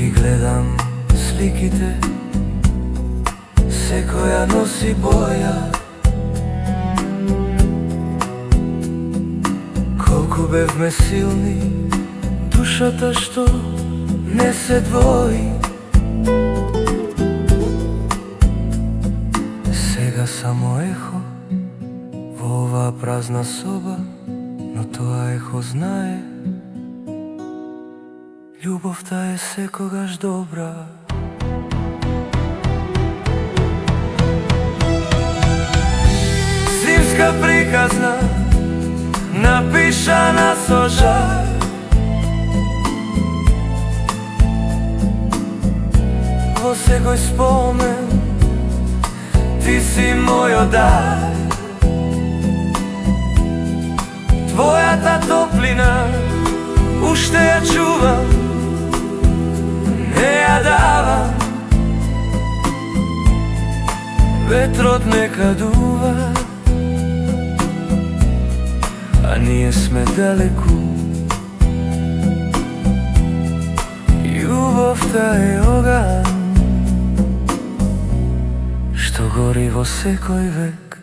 ги гледам сликите, секоја носи боја. Колку бевме силни, душата што не се двои. Сега само ехо во оваа празна соба, но тоа ехо знае, љубовта е секогаш добра. Зимска приказна, напишана со жар, во секој спомен ти си мојот дар. Твојата топлина уште ја чувам, не ја давам. Ветрот нека дува, а ние сме далеку. Љубовта е оган што гори во секој век.